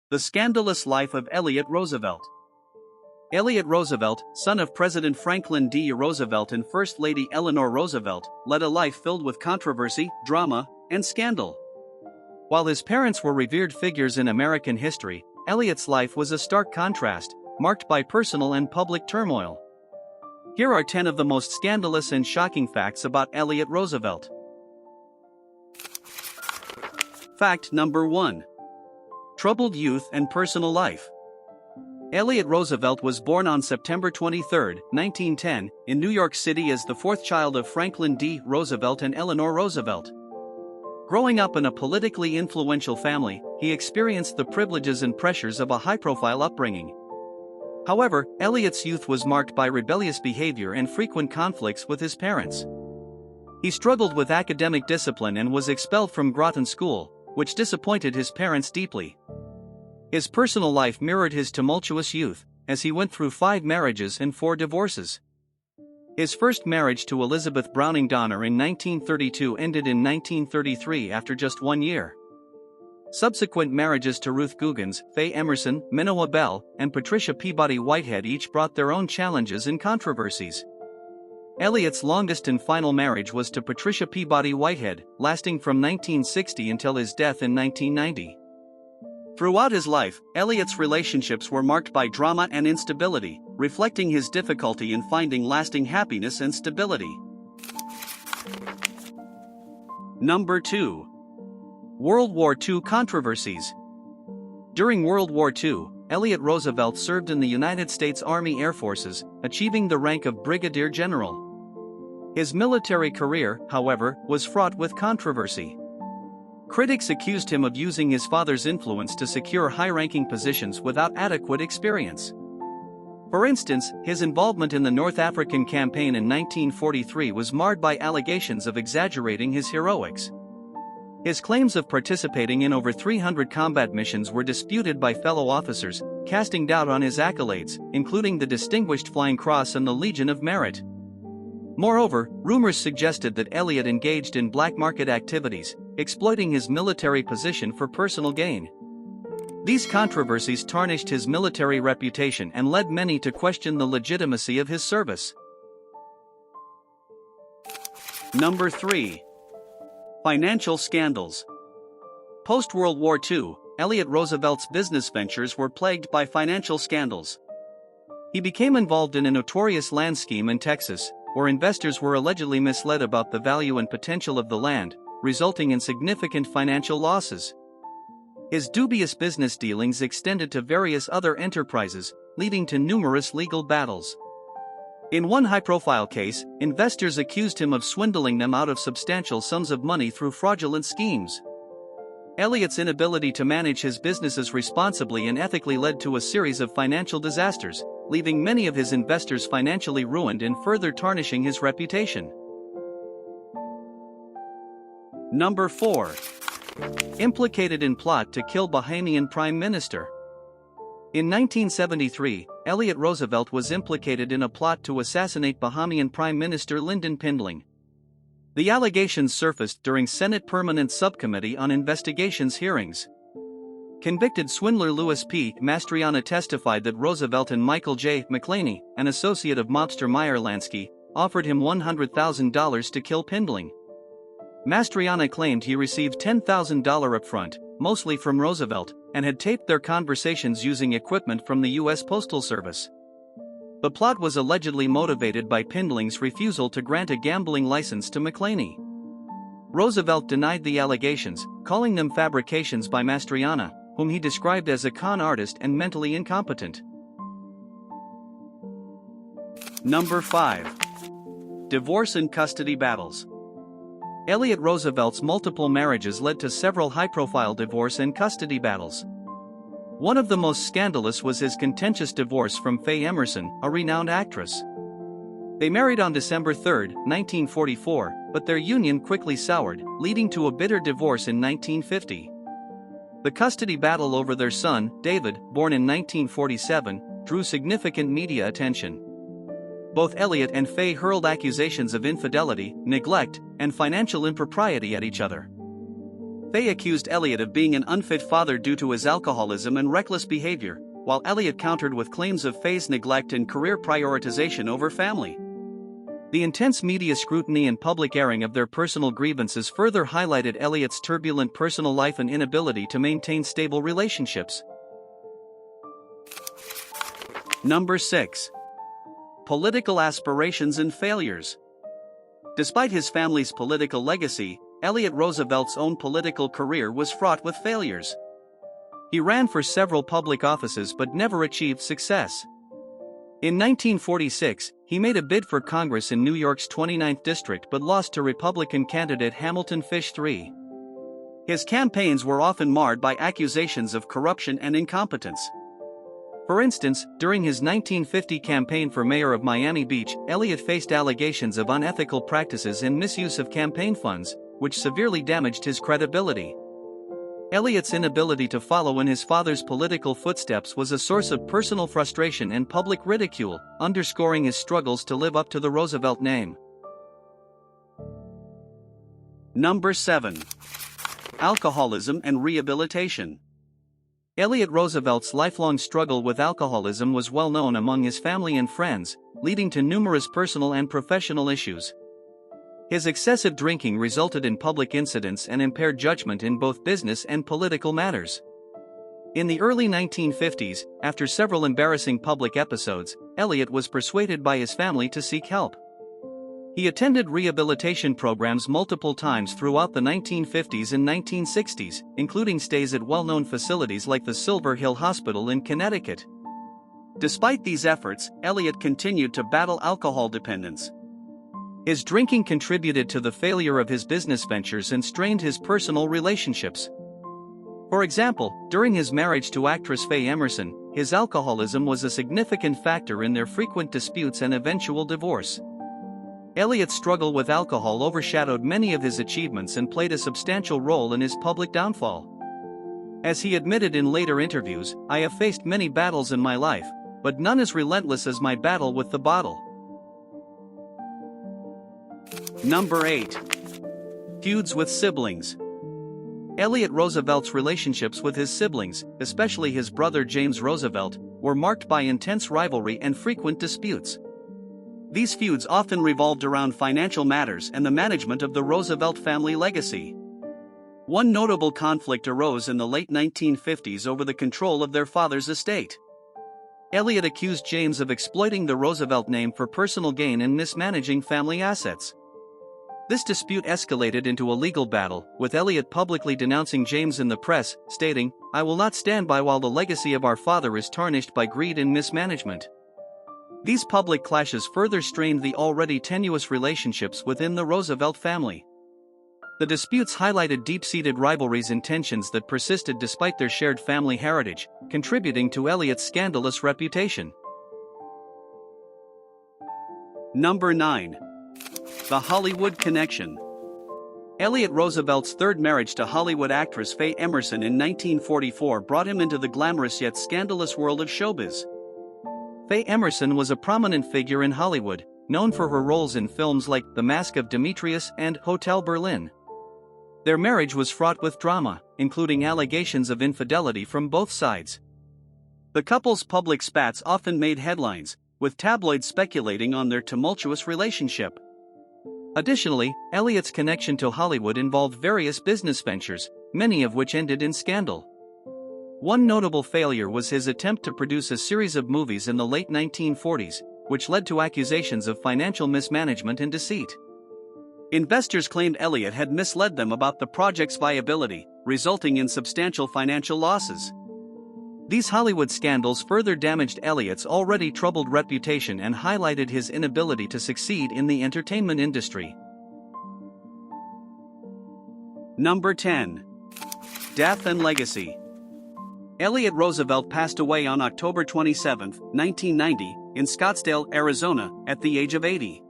The Scandalous Life of Elliott Roosevelt. Elliott Roosevelt, son of President Franklin D. Roosevelt and First Lady Eleanor Roosevelt, led a life filled with controversy, drama, and scandal. While his parents were revered figures in American history, Elliott's life was a stark contrast, marked by personal and public turmoil. Here are 10 of the most scandalous and shocking facts about Elliott Roosevelt. Fact number 1. Troubled youth and personal life. Elliott Roosevelt was born on September 23, 1910, in New York City as the fourth child of Franklin D. Roosevelt and Eleanor Roosevelt. Growing up in a politically influential family, he experienced the privileges and pressures of a high-profile upbringing. However, Elliott's youth was marked by rebellious behavior and frequent conflicts with his parents. He struggled with academic discipline and was expelled from Groton School, which disappointed his parents deeply. His personal life mirrored his tumultuous youth, as he went through 5 marriages and 4 divorces. His first marriage to Elizabeth Browning Donner in 1932 ended in 1933 after just 1 year. Subsequent marriages to Ruth Googins, Faye Emerson, Minowa Bell, and Patricia Peabody Whitehead each brought their own challenges and controversies. Elliott's longest and final marriage was to Patricia Peabody Whitehead, lasting from 1960 until his death in 1990. Throughout his life, Elliott's relationships were marked by drama and instability, reflecting his difficulty in finding lasting happiness and stability. Number 2. World War II controversies. During World War II, Elliott Roosevelt served in the United States Army Air Forces, achieving the rank of Brigadier General. His military career, however, was fraught with controversy. Critics accused him of using his father's influence to secure high-ranking positions without adequate experience. For instance, his involvement in the North African campaign in 1943 was marred by allegations of exaggerating his heroics. His claims of participating in over 300 combat missions were disputed by fellow officers, casting doubt on his accolades, including the Distinguished Flying Cross and the Legion of Merit. Moreover, rumors suggested that Elliott engaged in black market activities, exploiting his military position for personal gain. These controversies tarnished his military reputation and led many to question the legitimacy of his service. Number 3. Financial scandals. Post-World War II, Elliott Roosevelt's business ventures were plagued by financial scandals. He became involved in a notorious land scheme in Texas, where investors were allegedly misled about the value and potential of the land, resulting in significant financial losses. His dubious business dealings extended to various other enterprises, leading to numerous legal battles. In one high-profile case, investors accused him of swindling them out of substantial sums of money through fraudulent schemes. Elliott's inability to manage his businesses responsibly and ethically led to a series of financial disasters, leaving many of his investors financially ruined and further tarnishing his reputation. Number 4. Implicated in plot to kill Bahamian Prime Minister. In 1973, Elliott Roosevelt was implicated in a plot to assassinate Bahamian Prime Minister Lyndon Pindling. The allegations surfaced during Senate Permanent Subcommittee on Investigations hearings. Convicted swindler Louis P. Mastriana testified that Roosevelt and Michael J. McClaney, an associate of mobster Meyer Lansky, offered him $100,000 to kill Pindling. Mastriana claimed he received $10,000 upfront, mostly from Roosevelt, and had taped their conversations using equipment from the U.S. Postal Service. The plot was allegedly motivated by Pindling's refusal to grant a gambling license to McClaney. Roosevelt denied the allegations, calling them fabrications by Mastriana, whom he described as a con artist and mentally incompetent. Number 5. Divorce and custody battles. Elliott Roosevelt's multiple marriages led to several high-profile divorce and custody battles. One of the most scandalous was his contentious divorce from Faye Emerson, a renowned actress. They married on December 3, 1944, but their union quickly soured, leading to a bitter divorce in 1950. The custody battle over their son, David, born in 1947, drew significant media attention. Both Elliott and Faye hurled accusations of infidelity, neglect, and financial impropriety at each other. Fay accused Elliott of being an unfit father due to his alcoholism and reckless behavior, while Elliott countered with claims of Fay's neglect and career prioritization over family. The intense media scrutiny and public airing of their personal grievances further highlighted Elliott's turbulent personal life and inability to maintain stable relationships. Number 6. Political aspirations and failures. Despite his family's political legacy, Elliott Roosevelt's own political career was fraught with failures. He ran for several public offices but never achieved success. In 1946, he made a bid for Congress in New York's 29th district but lost to Republican candidate Hamilton Fish III. His campaigns were often marred by accusations of corruption and incompetence. For instance, during his 1950 campaign for mayor of Miami Beach, Elliott faced allegations of unethical practices and misuse of campaign funds, which severely damaged his credibility. Elliott's inability to follow in his father's political footsteps was a source of personal frustration and public ridicule, underscoring his struggles to live up to the Roosevelt name. Number 7. Alcoholism and Rehabilitation. Elliott Roosevelt's lifelong struggle with alcoholism was well known among his family and friends, leading to numerous personal and professional issues. His excessive drinking resulted in public incidents and impaired judgment in both business and political matters. In the early 1950s, after several embarrassing public episodes, Elliott was persuaded by his family to seek help. He attended rehabilitation programs multiple times throughout the 1950s and 1960s, including stays at well-known facilities like the Silver Hill Hospital in Connecticut. Despite these efforts, Elliott continued to battle alcohol dependence. His drinking contributed to the failure of his business ventures and strained his personal relationships. For example, during his marriage to actress Fay Emerson, his alcoholism was a significant factor in their frequent disputes and eventual divorce. Elliott's struggle with alcohol overshadowed many of his achievements and played a substantial role in his public downfall. As he admitted in later interviews, "I have faced many battles in my life, but none as relentless as my battle with the bottle." Number 8. Feuds with siblings. Elliott Roosevelt's relationships with his siblings, especially his brother James Roosevelt, were marked by intense rivalry and frequent disputes. These feuds often revolved around financial matters and the management of the Roosevelt family legacy. One notable conflict arose in the late 1950s over the control of their father's estate. Elliott accused James of exploiting the Roosevelt name for personal gain and mismanaging family assets. This dispute escalated into a legal battle, with Elliott publicly denouncing James in the press, stating, "I will not stand by while the legacy of our father is tarnished by greed and mismanagement." These public clashes further strained the already tenuous relationships within the Roosevelt family. The disputes highlighted deep-seated rivalries and tensions that persisted despite their shared family heritage, contributing to Elliott's scandalous reputation. Number 9. The Hollywood Connection. Elliott Roosevelt's third marriage to Hollywood actress Fay Emerson in 1944 brought him into the glamorous yet scandalous world of showbiz. Fay Emerson was a prominent figure in Hollywood, known for her roles in films like The Mask of Demetrius and Hotel Berlin. Their marriage was fraught with drama, including allegations of infidelity from both sides. The couple's public spats often made headlines, with tabloids speculating on their tumultuous relationship. Additionally, Elliott's connection to Hollywood involved various business ventures, many of which ended in scandal. One notable failure was his attempt to produce a series of movies in the late 1940s, which led to accusations of financial mismanagement and deceit. Investors claimed Elliott had misled them about the project's viability, resulting in substantial financial losses. These Hollywood scandals further damaged Elliott's already troubled reputation and highlighted his inability to succeed in the entertainment industry. Number 10. Death and Legacy. Elliott Roosevelt passed away on October 27, 1990, in Scottsdale, Arizona, at the age of 80.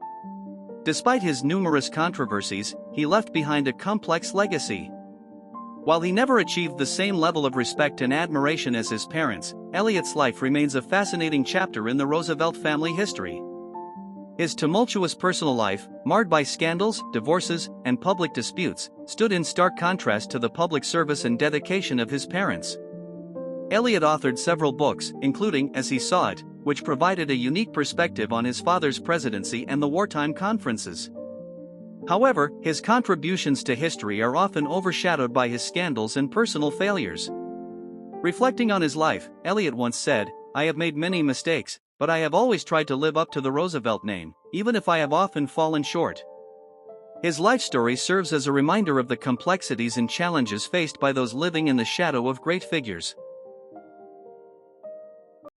Despite his numerous controversies, he left behind a complex legacy. While he never achieved the same level of respect and admiration as his parents, Elliott's life remains a fascinating chapter in the Roosevelt family history. His tumultuous personal life, marred by scandals, divorces, and public disputes, stood in stark contrast to the public service and dedication of his parents. Elliott authored several books, including As He Saw It, which provided a unique perspective on his father's presidency and the wartime conferences. However, his contributions to history are often overshadowed by his scandals and personal failures. Reflecting on his life, Elliott once said, "I have made many mistakes, but I have always tried to live up to the Roosevelt name, even if I have often fallen short." His life story serves as a reminder of the complexities and challenges faced by those living in the shadow of great figures.